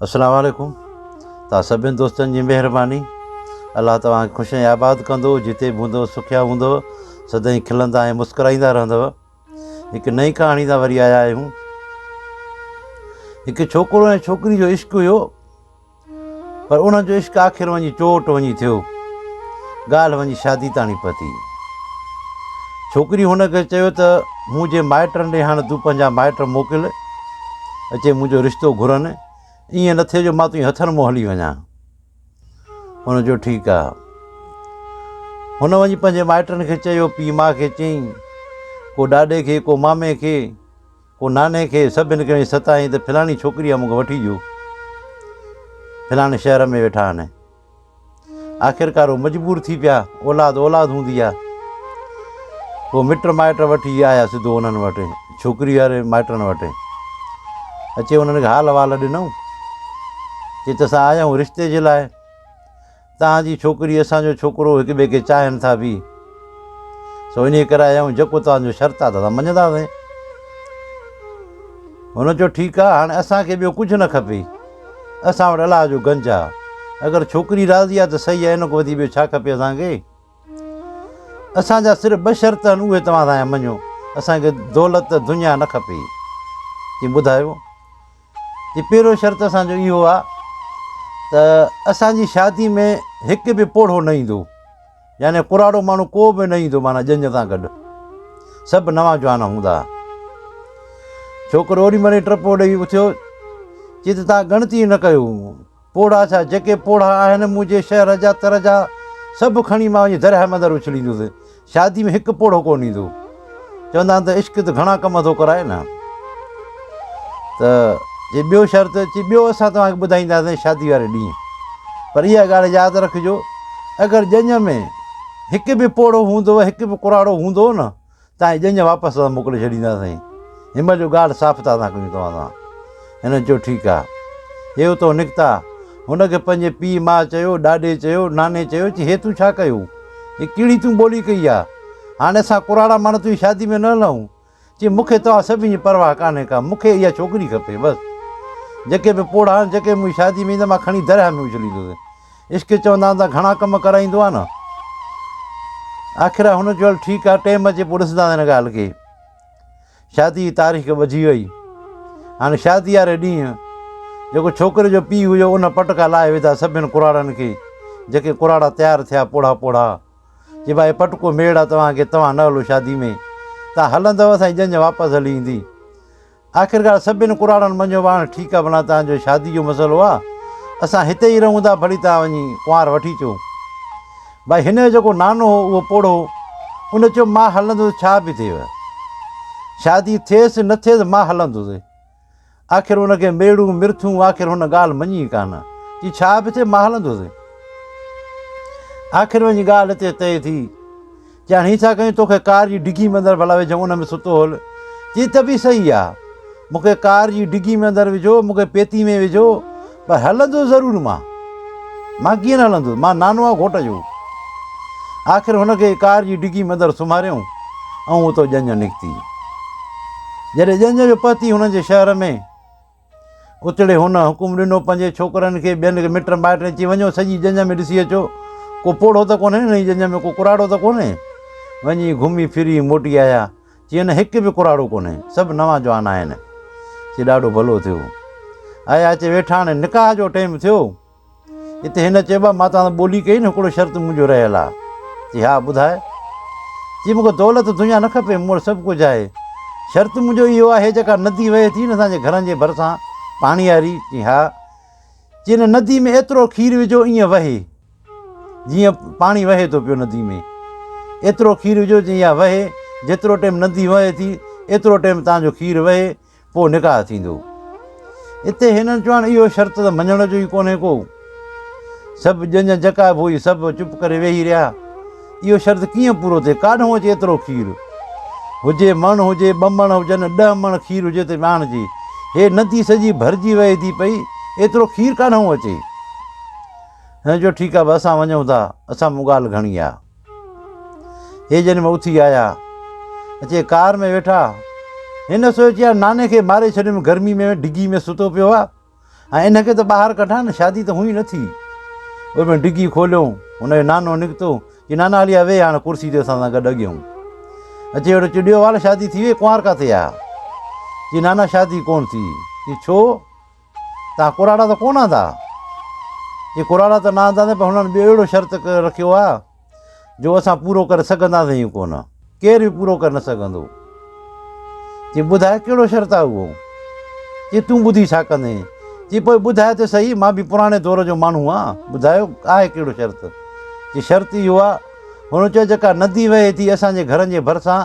अस्सलाम वालेकुम। तव्हां सभिनी दोस्तनि जी महिरबानी। अलाह तव्हांखे ख़ुशि ऐं आबाद कंदो। जिते बि हूंदो सुखिया हूंदो, सदाईं खिलंदा ऐं मुस्कुराईंदा रहंदव। हिकु नई कहाणी था वरी आया आहियूं। हिकु छोकिरो ऐं छोकिरी जो इश्क हुयो, पर उन्हनि जो इश्क आख़िर वञी चोट वञी थियो, ॻाल्हि वञी शादी ताणी पती। छोकिरी हुनखे चयो त मुंहिंजे माइटनि ॾे हाणे तूं पंहिंजा माइट मोकिल, अचे मुंहिंजो रिश्तो घुरनि। ईअं न थिए जो मां तुंहिंजे हथनि मुंहुं हली वञा। हुन जो ठीकु आहे। हुन वञी पंहिंजे माइटनि खे चयो, पीउ माउ खे चयईं, को ॾाॾे खे, को मामे खे, को नाने खे, सभिनि खे सताईं त फलाणी छोकिरी आहे, मूंखे वठी ॾियो। फलाणे शहर में वेठा आहिनि। आख़िरकार उहो मजबूर थी पिया, औलाद हूंदी आहे। पोइ मिट माइट वठी आया सिधो उन्हनि वटि, छोकिरी वारे माइटनि वटि। अचे उन्हनि खे हाल वाल ॾिनऊं, चई त असां आया आहियूं रिश्ते जे लाइ। तव्हांजी छोकिरी असांजो छोकिरो हिक ॿिए खे चाहिनि था बि, सो इन करे आया आहियूं, जेको तव्हांजो शर्त आहे त असां मञंदासीं। हुन चयो ठीकु आहे, हाणे असांखे ॿियो कुझु न खपे, असां वटि अलाह जो गंज आहे। अगरि छोकिरी राज़ी आहे त सही आहे, इन खां वधीक ॿियो छा खपे असांखे। असांजा सिर्फ़ु 2 शर्त आहिनि, उहे तव्हां तव्हांजा मञो। असांखे दौलत दुनिया न खपे। की ॿुधायो, की पहिरियों शर्त असांजो इहो आहे त असांजी शादी में हिकु बि पोढ़ो न ईंदो, यानी कुराड़ो माण्हू को बि न ईंदो, माना जंज सां गॾु। सभु नवां जवान हूंदा। छोकिरो ओॾी महिल टपो ॾेई उथियो, चई त तव्हां गणती न कयो। पोढ़ा छा, जेके पोढ़ा आहिनि मुंहिंजे शहर जा तर जा, सभु खणी मां वञी दरिया मंदरु उछलींदुसि। शादी में हिकु पोढ़ो कोन ईंदो। चवंदा आहिनि त इश्क त घणा कम थो कराए न। त जे ॿियो शर्त, चई ॿियो असां तव्हांखे ॿुधाईंदासीं शादी वारे ॾींहुं, पर इहा ॻाल्हि यादि रखिजो, अगरि ॼञ में हिकु बि पोढ़ो हूंदो, हिकु बि कुराड़ो हूंदो न, तव्हांजी ॼञ वापसि मोकिले छॾींदासीं। हिन जो ॻाल्हि साफ़ था कयूं तव्हां सां। हिन चयो ठीकु आहे। हे उतो निकिता, हुनखे पंहिंजे पीउ माउ चयो, ॾाॾे चयो, नाने चयो, चई हे तूं छा कयो, हे कहिड़ी तूं ॿोली कई आहे। हाणे असां कुराड़ा माना तुंहिंजी शादी में न लहूं। चई मूंखे तव्हां सभिनी जी परवाह कान्हे का, मूंखे इहा छोकिरी खपे बसि। जेके बि पोढ़ा आहिनि, जेके मुंहिंजी शादी में ईंदा, मां खणी दरिया में उछलींदुसि। इश्क चवंदा आहिनि त घणा कम कराईंदो आहे न। आख़िर हुन चयो ठीकु आहे, टाइम अचे पोइ ॾिसंदा हिन ॻाल्हि खे। शादी जी तारीख़ ॿधी वई। हाणे शादी वारे ॾींहुं जेको छोकिरे जो पीउ हुयो, उन पटका लाहे विधा सभिनि कुराड़नि खे, जेके कुराड़ा तयारु थिया पोढ़ा। चई भाई पटको मेड़ आहे तव्हांखे, तव्हां न हलो शादी में, तव्हां हलंदव असांजी ॼञ वापसि हली ईंदी। आख़िरकार सभिनि कुराड़नि मञियो, हाणे ठीकु आहे, भला तव्हांजो शादी जो मसइलो आहे, असां हिते ई रहूं था, भली तव्हां वञी कुंवार वठी अचो। भाई हिन जो जेको नानो हो उहो पोढ़ो, उन चयो मां हलंदुसि, छा बि थिएव, शादी थिएसि न थिएसि मां हलंदुसि। आख़िर हुनखे मेड़ूं मिर्थूं, आख़िर हुन ॻाल्हि मञी कान, चई छा बि थिए मां हलंदुसि। आख़िर वञी ॻाल्हि हिते तइ थी। चई हाणे हीअं छा कयूं, तोखे कार जी डिगी में अंदरि भला विझूं, उन में सुतो हल। चई त बि सही आहे, मूंखे कार जी डिगी में अंदरि विझो, मूंखे पेती में विझो, पर हलंदो ज़रूरु मां कीअं न हलंदुसि, मां नानो आहे घोट जो। आख़िर हुनखे कार जी डिगी में अंदरि सुम्हारियऊं ऐं उतो ॼञ निकिती। जॾहिं ॼञ जो पति हुननि जे शहर में उतड़े, हुन हुकुम ॾिनो पंहिंजे छोकिरनि खे, ॿियनि खे, मिट माइटनि, चई वञो सॼी ॼञ में ॾिसी अचो, को पोढ़ो त कोन्हे न ॼञ में, को कुराड़ो त कोन्हे। वञी घुमी फिरी मोटी आया, चई न हिकु बि कुराड़ो कोन्हे, सभु नवां जवान आहिनि। चई ॾाढो भलो थियो। आया अचे वेठा, हाणे निकाह जो टाइम थियो। हिते हिन चइबो मां तव्हां ॿोली कई न, हिकिड़ो शर्त मुंहिंजो रहियल आहे। चई हा ॿुधाए। चई मूंखे दौलत दुनिया न खपे, मूं वटि सभु कुझु आहे, शर्त मुंहिंजो इहो आहे, जेका नदी वहे थी न असांजे घरनि जे भरिसां पाणी वारी। चई हा। चई हिन नदी में एतिरो खीरु विझो ईअं वहे, जीअं पाणी वहे थो पियो नदी में, एतिरो खीरु विझो जीअं वहे। जेतिरो टाइम नदी वहे थी एतिरो टाइम तव्हांजो खीरु वहे, पोइ निकाह थींदो। हिते हिननि चयो हाणे इहो शर्त त मञण जो ई कोन्हे को। सभु ॼञ जका बि हुई, सभु चुप करे वेही रहिया। इहो शर्त कीअं पूरो थिए, काॾों अचे एतिरो खीरु, हुजे मण हुजे, 2 मण हुजनि, 10 मण खीरु हुजे त आणिजे, हे नदी सॼी भरिजी वहे थी पई, एतिरो खीरु काॾों अचे। हिन चयो ठीकु आहे, असां वञूं था, असां मूं ॻाल्हि घणी आहे। हे जॾहिं मां उथी आया, अचे कार में वेठा, हिन सोचिया नाने खे मारे छॾियुमि, गर्मी में डिगी में सुतो पियो आहे, ऐं इनखे त ॿाहिरि कढा न, शादी त हुई नथी। उन में डिगी खोलियो, हुनजो नानो निकितो की नाना हलिया वेह हाणे कुर्सी ते असां सां गॾु अॻियूं। अचे वेठो चिड़ियो वाल शादी थी वई, कुंवार किथे आहे? की नाना शादी कोन थी। की छो? तव्हां कुराड़ा त कोन आंदा? की कुराड़ा त न आंदा पर हुननि ॿियो अहिड़ो शर्त रखियो आहे जो असां पूरो करे सघंदासीं कोन, केरु बि पूरो करे न सघंदो। चई ॿुधाए कहिड़ो शर्त आहे उहो? चई तूं ॿुधी छा कंदे? चई पोइ ॿुधाए त सही, मां बि पुराणे दौर जो माण्हू आहियां, ॿुधायो आहे कहिड़ो शर्त? चई शर्त इहो आहे, हुन चयो जेका नदी वहे थी असांजे घरनि जे भरिसां,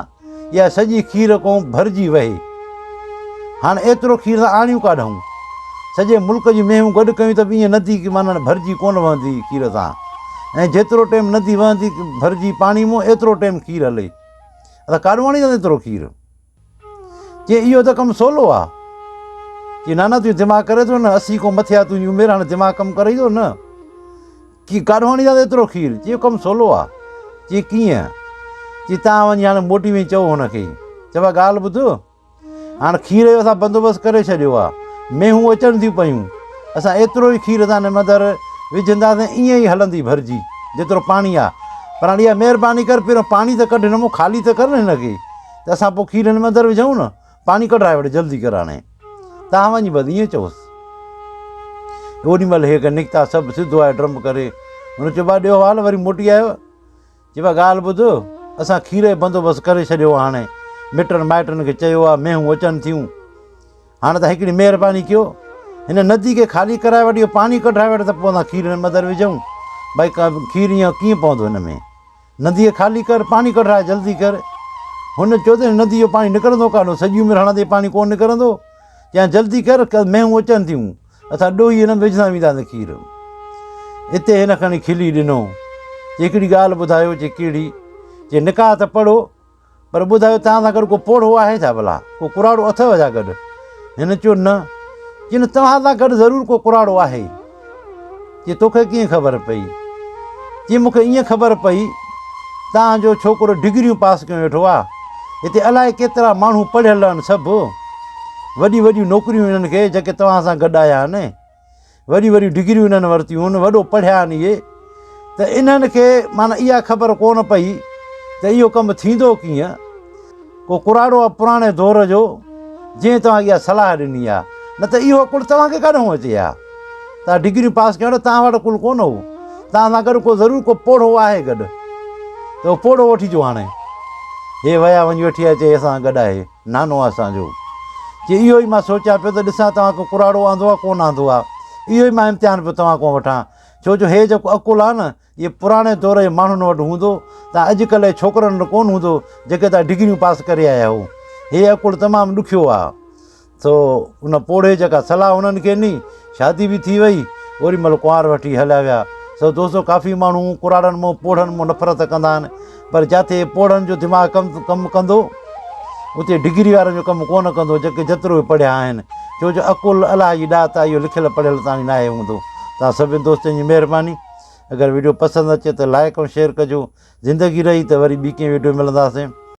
इहा सॼी खीर खां भरिजी वहे। हाणे एतिरो खीर त आणियूं काढूं, सॼे मुल्क जी मेहूं गॾु कयूं त बि ईअं नदी की माना भरिजी कोन वहंदी खीर सां। ऐं जेतिरो टाइम नदी वहंदी भरिजी पाणी मां, एतिरो टाइम खीर हले। असां काॾूं आणींदासीं एतिरो खीर? चई इहो त कमु सवलो आहे। चई नाना तूं दिमाग़ु करे थो न, 80 खां मथे आहे तुंहिंजी उमिरि, हाणे दिमाग़ु कमु करे थो न, की काॾूं आणींदासीं एतिरो खीर? चई कमु सवलो आहे। चई कीअं? चई तव्हां वञी हाणे मोटी में चओ हुनखे, चइबो ॻाल्हि ॿुध, हाणे खीर जो असां बंदोबस्तु करे छॾियो आहे, मेहूं अचनि थियूं पयूं, असां एतिरो ई खीर तव्हां हिन मंदरु विझंदासीं, ईअं ई हलंदी भरिजी जेतिरो पाणी आहे। पर हाणे इहा महिरबानी कर, पहिरियों पाणी त कढ, हिन मां ख़ाली त कर न हिनखे, त असां पोइ खीर हिन मंदरु विझूं न। पाणी कढाए वठि जल्दी कर, हाणे तव्हां वञी बसि ईअं चओसि। ओॾीमहिल हे निकिता सभु सिधो आहे ड्रम करे। हुन चयो भाउ ॾियो हाल, वरी मोटी आयो। चइबो ॻाल्हि ॿुध, असां खीर जो बंदोबस्तु करे छॾियो आहे, हाणे मिटनि माइटनि खे चयो आहे, मेहूं अचनि थियूं, हाणे त हिकिड़ी महिरबानी कयो, हिन नदी खे ख़ाली कराए वठी पाणी कढाए वठि, त पोइ असां खीर हिन मंदरु विझूं। भई खीर ईअं कीअं पवंदो हिन में? नदीअ ख़ाली कर, पाणी कढाए जल्दी कर। हुन चयो त नदी जो पाणी निकिरंदो काॾो, सॼी उमिरि हणंदे पाणी कोन निकिरंदो, या जल्दी कर, मेहूं अचनि थियूं, असां ॾोही हिन में विझंदा वेंदासीं खीर। हिते हिन खणी खिली ॾिनो। हिकिड़ी ॻाल्हि ॿुधायो। चई कहिड़ी? चई निकाह त पढ़ो, पर ॿुधायो तव्हां सां गॾु को पोढ़ो आहे छा भला, को कुराड़ो अथव छा गॾु? हिन चयो न। चई न तव्हां सां गॾु ज़रूरु को कुराड़ो आहे। चई तोखे कीअं ख़बर पई? चई मूंखे ईअं ख़बर पई, तव्हांजो छोकिरो डिग्रियूं पास कयो वेठो आहे, हिते अलाए केतिरा माण्हू पढ़ियल आहिनि, सभु वॾियूं वॾियूं नौकरियूं हिननि खे, जेके तव्हां सां गॾु आया आहिनि, वॾियूं वॾियूं डिग्रियूं हिननि वरितियूं आहिनि, वॾो पढ़िया आहिनि इहे, त इन्हनि खे माना इहा ख़बर कोन पई त इहो कमु थींदो कीअं। को कुराड़ो आहे पुराणे दौर जो, जंहिं तव्हांखे इहा सलाह ॾिनी आहे, न त इहो कुल तव्हांखे काॾों अचे हा। तव्हां डिग्रियूं पास कयो, तव्हां वटि कुल कोन हो, तव्हां सां गॾु को ज़रूरु को पोढ़ो आहे गॾु, त उहो पोढ़ो वठी अचो। हाणे हे विया वञी वठी अचे, असां गॾु आहे, नानो आहे असांजो। चई इहो ई मां सोचियां पियो त ॾिसां तव्हांखे कुराड़ो आंदो आहे कोन आंदो आहे, इहो ई मां इम्तिहान पियो तव्हां खां वठां। छो जो हे जेको अकुलु आहे न, इहे पुराणे दौर जे माण्हुनि वटि हूंदो, तव्हां अॼुकल्ह जे छोकिरनि वटि कोन हूंदो, जेके तव्हां डिग्रियूं पास करे आया हो। हे अकुलु तमामु ॾुखियो आहे। सो उन पोढ़े जेका सलाह उन्हनि खे ॾिनी, शादी बि थी वई, ओॾी महिल कुंवार वठी हलिया विया। सो दोस्तो काफ़ी माण्हू कुराड़नि मां पोढ़नि मां नफ़रत कंदा आहिनि, पर जिते पोढ़नि जो दिमाग़ु कमु कंदो, उते डिग्री वारनि जो कमु कोन कंदो, जेके जेतिरो बि पढ़िया आहिनि। छो जो अकुलु अलाह जी ॾात आहे, इहो लिखियलु पढ़ियलु ताईं न आहे हूंदो। तव्हां सभिनी दोस्तनि जी महिरबानी। अगरि वीडियो पसंदि अचे त लाइक ऐं शेयर कजो। ज़िंदगी रही त वरी ॿी कंहिं वीडियो मिलंदासीं।